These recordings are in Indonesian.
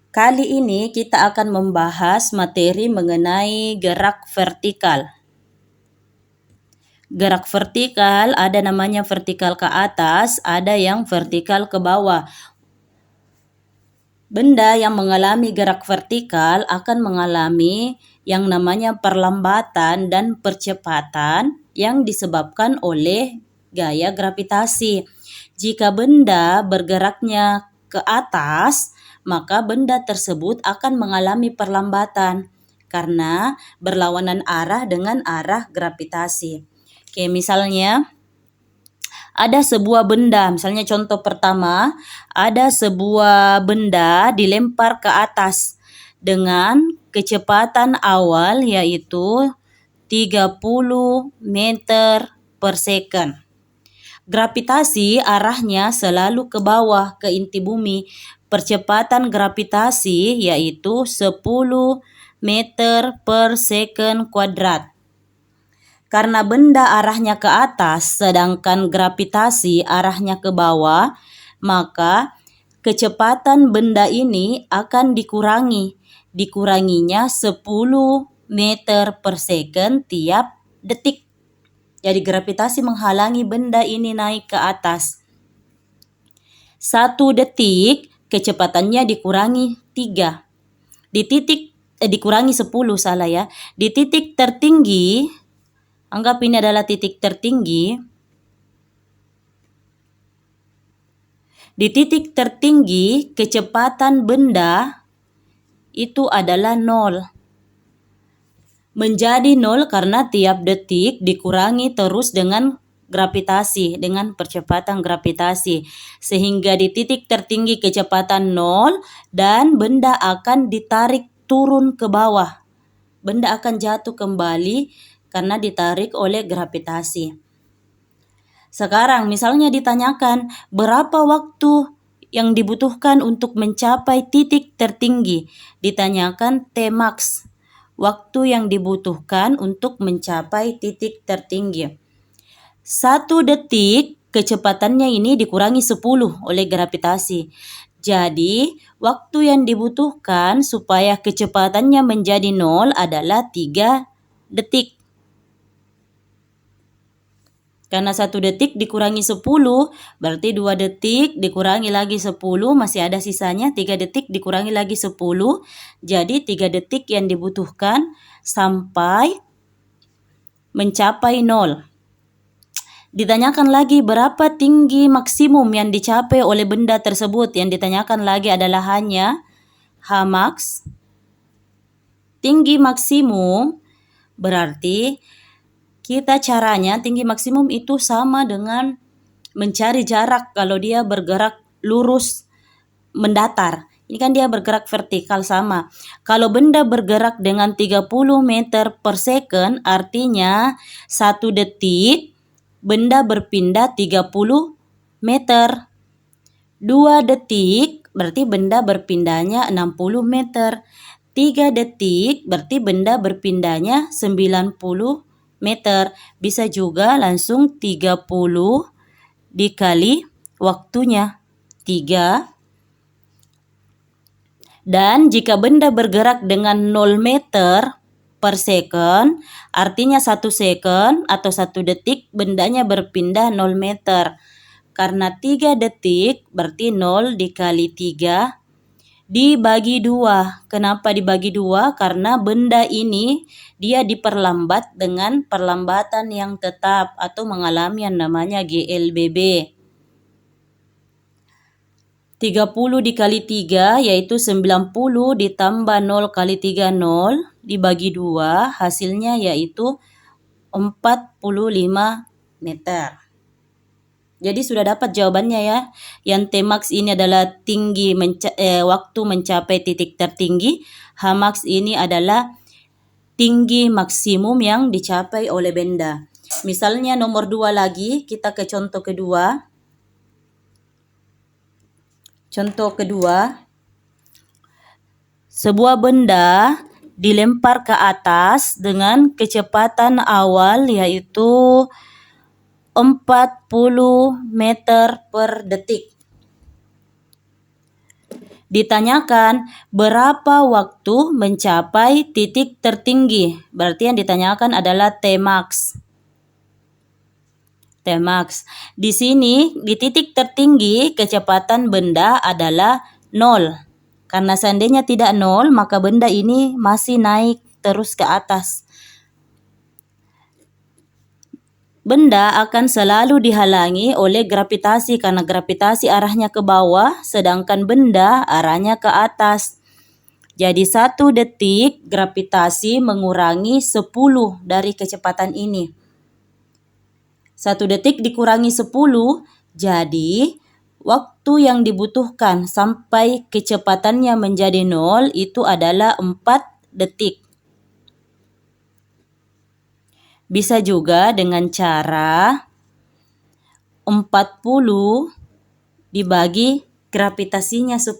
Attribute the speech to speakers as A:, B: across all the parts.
A: Kali ini kita akan membahas materi mengenai gerak vertikal. Gerak vertikal ada namanya vertikal ke atas, ada yang vertikal ke bawah. Benda yang mengalami gerak vertikal akan mengalami yang namanya perlambatan dan percepatan yang disebabkan oleh gaya gravitasi. Jika benda bergeraknya ke atas, maka benda tersebut akan mengalami perlambatan karena berlawanan arah dengan arah gravitasi. Oke, misalnya ada sebuah benda, misalnya contoh pertama, ada sebuah benda dilempar ke atas dengan kecepatan awal yaitu 30 meter per second. Gravitasi arahnya selalu ke bawah, ke inti bumi. Percepatan gravitasi yaitu 10 meter per second kuadrat. Karena benda arahnya ke atas sedangkan gravitasi arahnya ke bawah, maka kecepatan benda ini akan dikurangi. Dikuranginya 10 meter per second tiap detik. Jadi gravitasi menghalangi benda ini naik ke atas. 1 detik kecepatannya dikurangi 3. Dikurangi 10 salah ya. Di titik tertinggi, anggap ini adalah titik tertinggi. Di titik tertinggi kecepatan benda itu adalah 0. Menjadi 0 karena tiap detik dikurangi terus dengan gravitasi, dengan percepatan gravitasi. Sehingga di titik tertinggi kecepatan 0 dan benda akan ditarik turun ke bawah. Benda akan jatuh kembali karena ditarik oleh gravitasi. Sekarang misalnya ditanyakan berapa waktu yang dibutuhkan untuk mencapai titik tertinggi. Ditanyakan Tmax. Waktu yang dibutuhkan untuk mencapai titik tertinggi. 1 detik kecepatannya ini dikurangi 10 oleh gravitasi. Jadi, waktu yang dibutuhkan supaya kecepatannya menjadi 0 adalah 3 detik. Karena 1 detik dikurangi 10, berarti 2 detik dikurangi lagi 10, masih ada sisanya 3 detik dikurangi lagi 10. Jadi 3 detik yang dibutuhkan sampai mencapai 0. Ditanyakan lagi berapa tinggi maksimum yang dicapai oleh benda tersebut. Yang ditanyakan lagi adalah hanya Hmax. Tinggi maksimum berarti kita caranya tinggi maksimum itu sama dengan mencari jarak kalau dia bergerak lurus mendatar. Ini kan dia bergerak vertikal sama. Kalau benda bergerak dengan 30 meter per second artinya 1 detik benda berpindah 30 meter. 2 detik berarti benda berpindahnya 60 meter. 3 detik berarti benda berpindahnya 90 meter. Bisa juga langsung 30 dikali waktunya 3. Dan jika benda bergerak dengan 0 meter per second, artinya 1 second atau 1 detik bendanya berpindah 0 meter. Karena 3 detik berarti 0 dikali 3 dibagi 2. Kenapa dibagi 2? Karena benda ini dia diperlambat dengan perlambatan yang tetap atau mengalami yang namanya GLBB. 30 dikali 3 yaitu 90 ditambah 0 kali 3 0 dibagi 2 hasilnya yaitu 45 meter. Jadi sudah dapat jawabannya ya. Yang Tmax ini adalah tinggi waktu mencapai titik tertinggi. Hmax ini adalah tinggi maksimum yang dicapai oleh benda. Misalnya nomor 2 lagi, kita ke contoh kedua. Contoh kedua, sebuah benda dilempar ke atas dengan kecepatan awal yaitu 40 meter per detik. Ditanyakan berapa waktu mencapai titik tertinggi. Berarti yang ditanyakan adalah Tmax. Tmax. Di sini di titik tertinggi kecepatan benda adalah 0. Karena seandainya tidak 0, maka benda ini masih naik terus ke atas. Benda akan selalu dihalangi oleh gravitasi karena gravitasi arahnya ke bawah, sedangkan benda arahnya ke atas. Jadi 1 detik gravitasi mengurangi 10 dari kecepatan ini. 1 detik dikurangi 10, jadi waktu yang dibutuhkan sampai kecepatannya menjadi 0 itu adalah 4 detik. Bisa juga dengan cara 40 dibagi gravitasinya 10.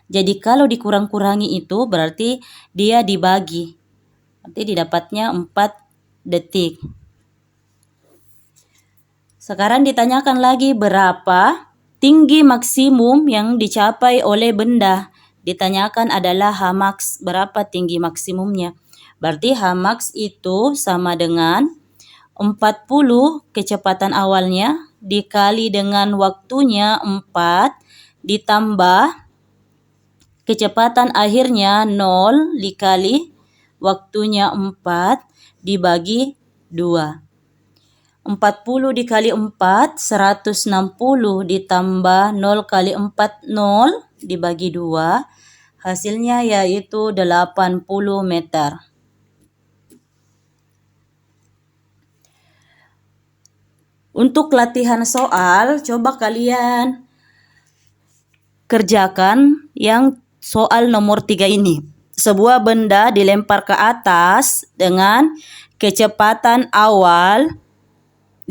A: Jadi kalau dikurang-kurangi itu berarti dia dibagi. Nanti didapatnya 4 detik. Sekarang ditanyakan lagi berapa tinggi maksimum yang dicapai oleh benda. Ditanyakan adalah Hmax, berapa tinggi maksimumnya. Berarti Hmax itu sama dengan 40 kecepatan awalnya dikali dengan waktunya 4 ditambah kecepatan akhirnya 0 dikali waktunya 4 dibagi 2. 40 dikali 4, 160 ditambah 0 kali 4, 0 dibagi 2. Hasilnya yaitu 80 meter. Untuk latihan soal, coba kalian kerjakan yang soal nomor 3 ini. Sebuah benda dilempar ke atas dengan kecepatan awal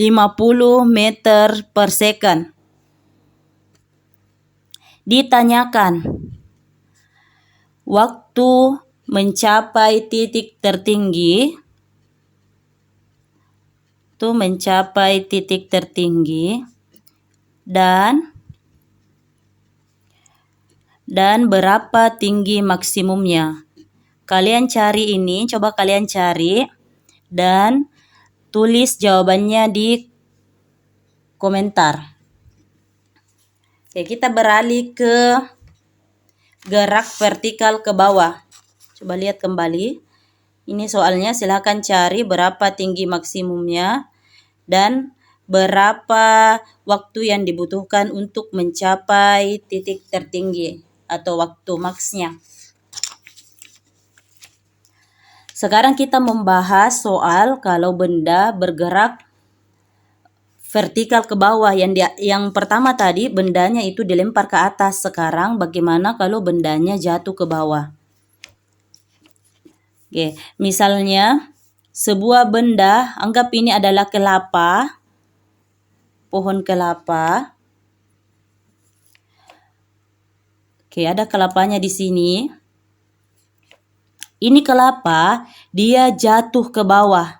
A: 50 meter per second. Ditanyakan waktu mencapai titik tertinggi. Dan berapa tinggi maksimumnya. Kalian cari ini, coba kalian cari dan tulis jawabannya di komentar. Oke, kita beralih ke gerak vertikal ke bawah. Coba lihat kembali. Ini soalnya, silakan cari berapa tinggi maksimumnya dan berapa waktu yang dibutuhkan untuk mencapai titik tertinggi atau waktu maksnya. Sekarang kita membahas soal kalau benda bergerak vertikal ke bawah. Yang pertama tadi bendanya itu dilempar ke atas. Sekarang bagaimana kalau bendanya jatuh ke bawah? Oke, misalnya sebuah benda, anggap ini adalah kelapa, pohon kelapa. Oke, ada kelapanya di sini. Ini kelapa, dia jatuh ke bawah.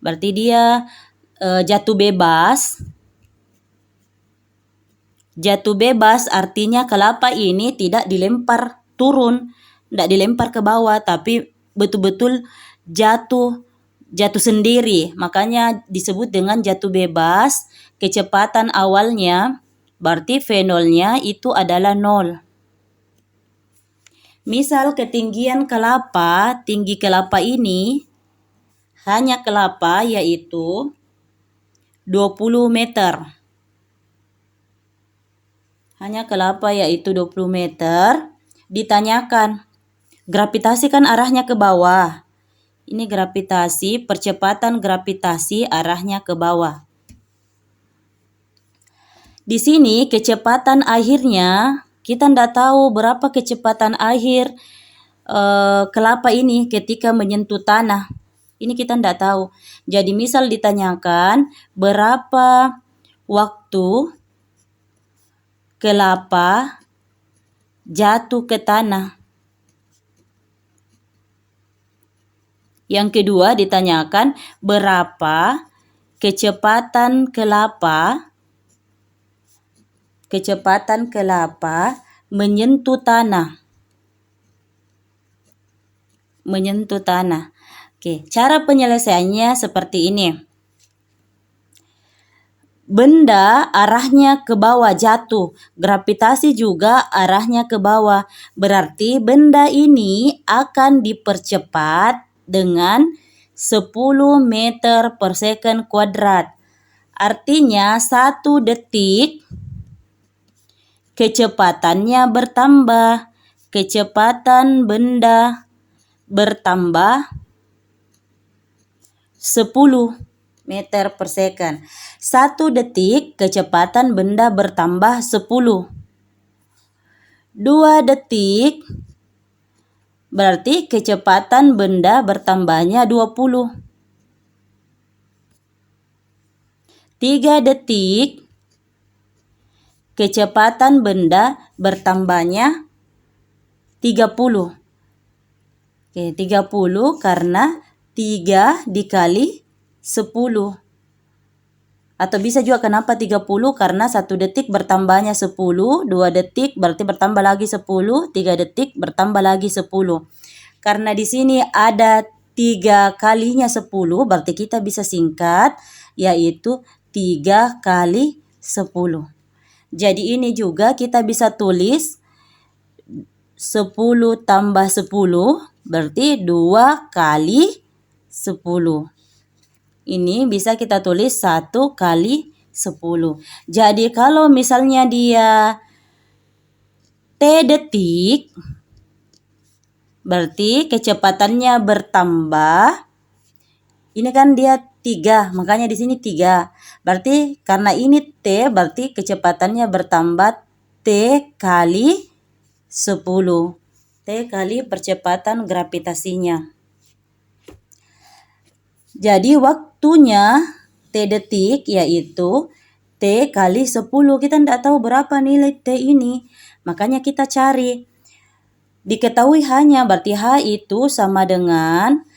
A: Berarti dia jatuh bebas. Jatuh bebas artinya kelapa ini tidak dilempar turun, tidak dilempar ke bawah, tapi betul-betul jatuh sendiri. Makanya disebut dengan jatuh bebas. Kecepatan awalnya berarti V0-nya itu adalah 0. Misal ketinggian kelapa, tinggi kelapa ini hanya kelapa yaitu 20 meter. Hanya kelapa yaitu 20 meter. Ditanyakan, gravitasi kan arahnya ke bawah. Ini gravitasi, percepatan gravitasi arahnya ke bawah. Di sini kecepatan akhirnya kita tidak tahu berapa kecepatan akhir kelapa ini ketika menyentuh tanah. Ini kita tidak tahu. Jadi misal ditanyakan berapa waktu kelapa jatuh ke tanah. Yang kedua ditanyakan berapa kecepatan kelapa menyentuh tanah. Menyentuh tanah. Oke, cara penyelesaiannya seperti ini. Benda arahnya ke bawah jatuh, gravitasi juga arahnya ke bawah. Berarti benda ini akan dipercepat dengan 10 meter per second kuadrat. Artinya 1 detik kecepatannya bertambah. Kecepatan benda bertambah 10 meter per second. 1 detik kecepatan benda bertambah 10. 2 detik berarti kecepatan benda bertambahnya 20. 3 detik kecepatan benda bertambahnya 30. Oke, 30 karena 3 dikali 10. Atau bisa juga kenapa 30? Karena 1 detik bertambahnya 10, 2 detik berarti bertambah lagi 10, 3 detik bertambah lagi 10. Karena di sini ada 3 kalinya 10, berarti kita bisa singkat, yaitu 3 kali 10. Jadi ini juga kita bisa tulis 10 tambah 10, berarti 2 kali 10. Ini bisa kita tulis 1 kali 10. Jadi kalau misalnya dia T detik, berarti kecepatannya bertambah. Ini kan dia 3, makanya di sini 3. Berarti karena ini T, berarti kecepatannya bertambah T kali 10. T kali percepatan gravitasinya. Jadi waktunya T detik yaitu T kali 10. Kita tidak tahu berapa nilai T ini. Makanya kita cari. Diketahui hanya berarti H itu sama dengan,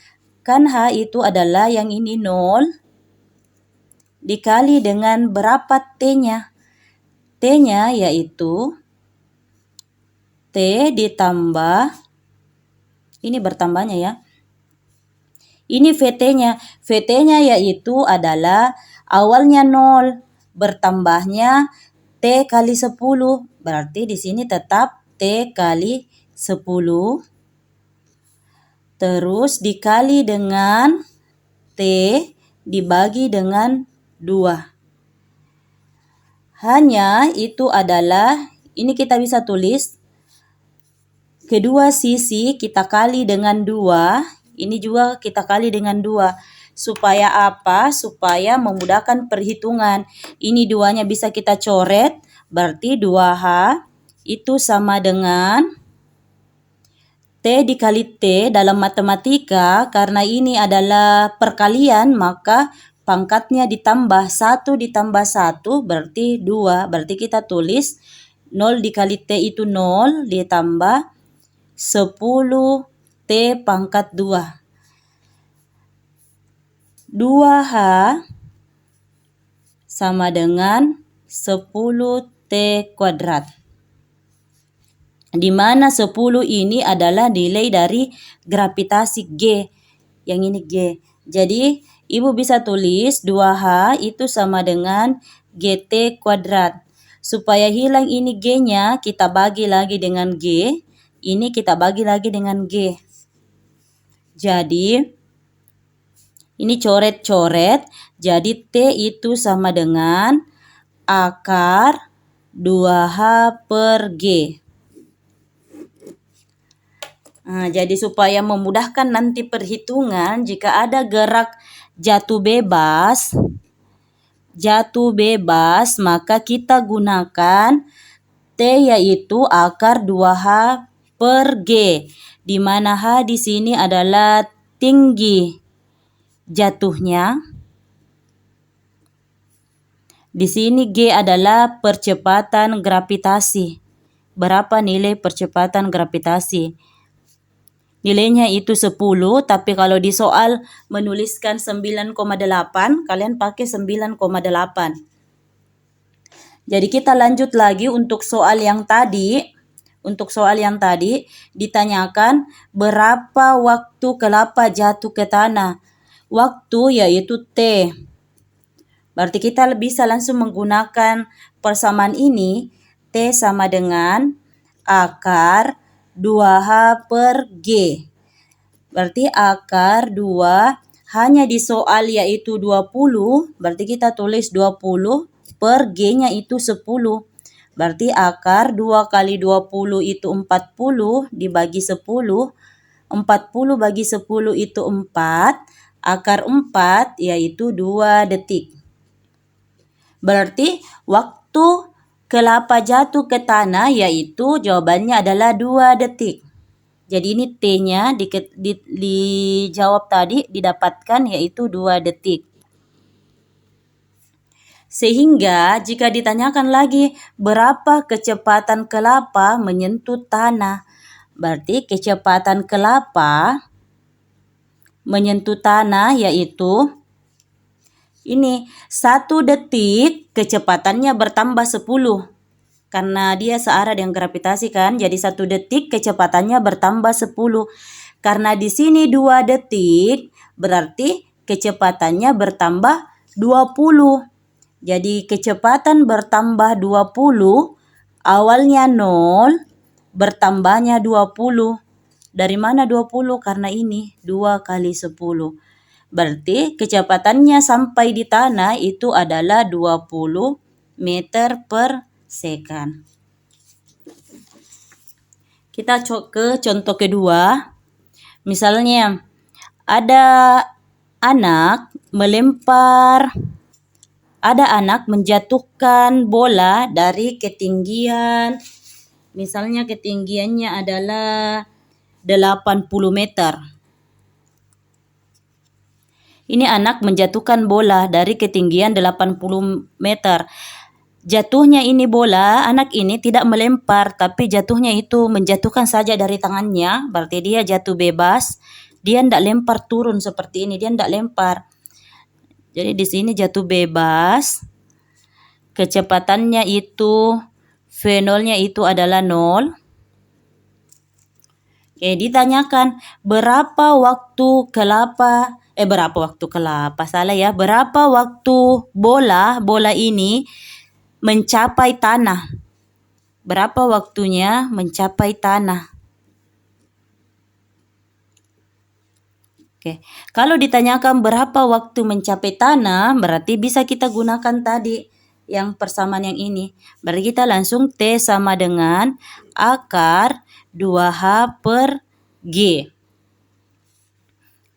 A: kan H itu adalah yang ini 0 dikali dengan berapa T-nya. T-nya yaitu T ditambah, ini bertambahnya ya. Ini VT-nya. VT-nya yaitu adalah awalnya 0, bertambahnya T kali 10. Berarti di sini tetap T kali 10. Terus dikali dengan T dibagi dengan 2. Hanya itu adalah, ini kita bisa tulis, kedua sisi kita kali dengan 2. Ini juga kita kali dengan 2. Supaya apa? Supaya memudahkan perhitungan. Ini 2-nya bisa kita coret. Berarti 2H itu sama dengan T dikali T dalam matematika. Karena ini adalah perkalian, maka pangkatnya ditambah. 1 ditambah 1 berarti 2. Berarti kita tulis 0 dikali T itu 0 ditambah 10 T pangkat 2. 2H sama dengan 10 T kuadrat. Di mana 10 ini adalah nilai dari gravitasi G. Yang ini G. Jadi Ibu bisa tulis 2H itu sama dengan GT kuadrat. Supaya hilang ini G-nya, kita bagi lagi dengan G. Ini kita bagi lagi dengan G. Jadi, ini coret-coret. Jadi, T itu sama dengan akar 2H per G. Nah, jadi supaya memudahkan nanti perhitungan, jika ada gerak jatuh bebas, maka kita gunakan T yaitu akar 2H per G. Di mana H di sini adalah tinggi jatuhnya. Di sini G adalah percepatan gravitasi. Berapa nilai percepatan gravitasi? Nilainya itu 10, tapi kalau di soal menuliskan 9,8, kalian pakai 9,8. Jadi kita lanjut lagi untuk soal yang tadi. Untuk soal yang tadi ditanyakan berapa waktu kelapa jatuh ke tanah. Waktu yaitu T. Berarti kita bisa langsung menggunakan persamaan ini. T sama dengan akar 2H per G. Berarti akar 2 hanya di soal yaitu 20. Berarti kita tulis 20 per G-nya itu 10. Berarti akar 2 kali 20 itu 40 dibagi 10. 40 bagi 10 itu 4. Akar 4 yaitu 2 detik. Berarti waktu kelapa jatuh ke tanah yaitu jawabannya adalah 2 detik. Jadi ini T-nya dijawab tadi didapatkan yaitu 2 detik. Sehingga jika ditanyakan lagi berapa kecepatan kelapa menyentuh tanah. Berarti kecepatan kelapa menyentuh tanah yaitu ini 1 detik kecepatannya bertambah 10. Karena dia searah dengan gravitasi kan. Jadi 1 detik kecepatannya bertambah 10. Karena di sini 2 detik berarti kecepatannya bertambah 20. Jadi kecepatan bertambah 20, awalnya 0, bertambahnya 20. Dari mana 20? Karena ini 2 kali 10. Berarti kecepatannya sampai di tanah itu adalah 20 meter per second. Kita ke contoh kedua. Misalnya ada anak menjatuhkan bola dari ketinggian, misalnya ketinggiannya adalah 80 meter. Ini anak menjatuhkan bola dari ketinggian 80 meter. Jatuhnya ini bola, anak ini tidak melempar, tapi jatuhnya itu menjatuhkan saja dari tangannya, berarti dia jatuh bebas. Dia tidak lempar turun seperti ini, dia tidak lempar. Jadi di sini jatuh bebas. Kecepatannya itu V0-nya itu adalah 0. Oke, ditanyakan berapa waktu bola ini mencapai tanah. Berapa waktunya mencapai tanah? Oke, kalau ditanyakan berapa waktu mencapai tanah, berarti bisa kita gunakan tadi yang persamaan yang ini. Berarti kita langsung T sama dengan akar 2H per G.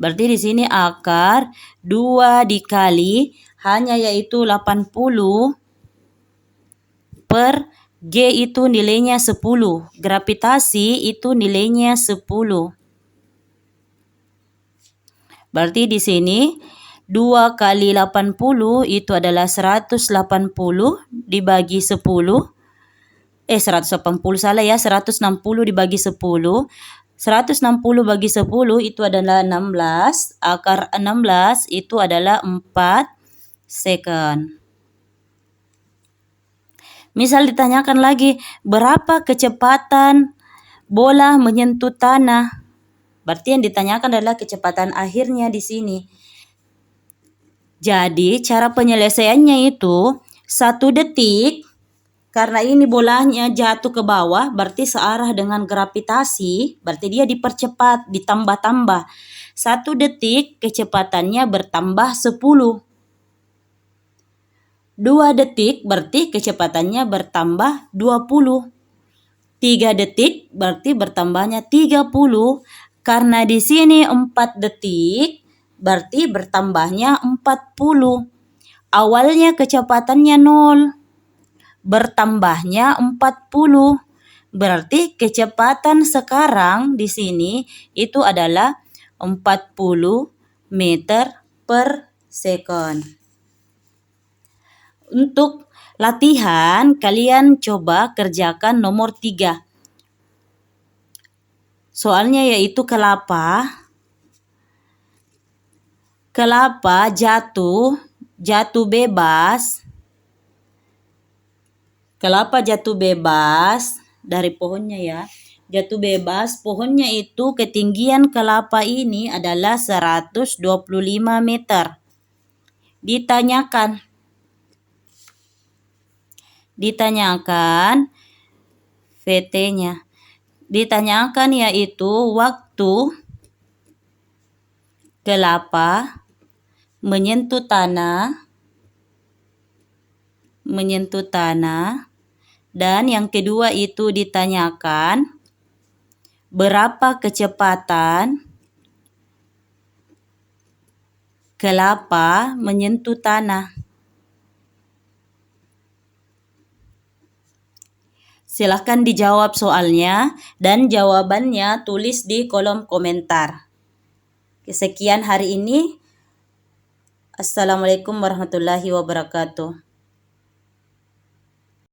A: Berarti di sini akar 2 dikali hanya yaitu 80 per G itu nilainya 10. Gravitasi itu nilainya 10. Berarti di sini 2 kali 80 itu adalah 180 dibagi 10. 160 dibagi 10. 160 bagi 10 itu adalah 16. Akar 16 itu adalah 4 second. Misal ditanyakan lagi, berapa kecepatan bola menyentuh tanah? Berarti yang ditanyakan adalah kecepatan akhirnya di sini. Jadi cara penyelesaiannya itu 1 detik. Karena ini bolanya jatuh ke bawah, berarti searah dengan gravitasi, berarti dia dipercepat, ditambah-tambah. 1 detik kecepatannya bertambah 10. 2 detik berarti kecepatannya bertambah 20. 3 detik berarti bertambahnya 30. Karena di sini 4 detik berarti bertambahnya 40. Awalnya kecepatannya 0. Bertambahnya 40. Berarti kecepatan sekarang di sini itu adalah 40 meter per second. Untuk latihan kalian coba kerjakan nomor 3. Soalnya yaitu kelapa jatuh bebas. Kelapa jatuh bebas dari pohonnya ya. Jatuh bebas, pohonnya itu ketinggian kelapa ini adalah 125 meter. Ditanyakan VT-nya. Ditanyakan yaitu waktu kelapa menyentuh tanah, dan yang kedua itu ditanyakan berapa kecepatan kelapa menyentuh tanah. Silahkan dijawab soalnya dan jawabannya tulis di kolom komentar. Sekian hari ini. Assalamualaikum warahmatullahi wabarakatuh.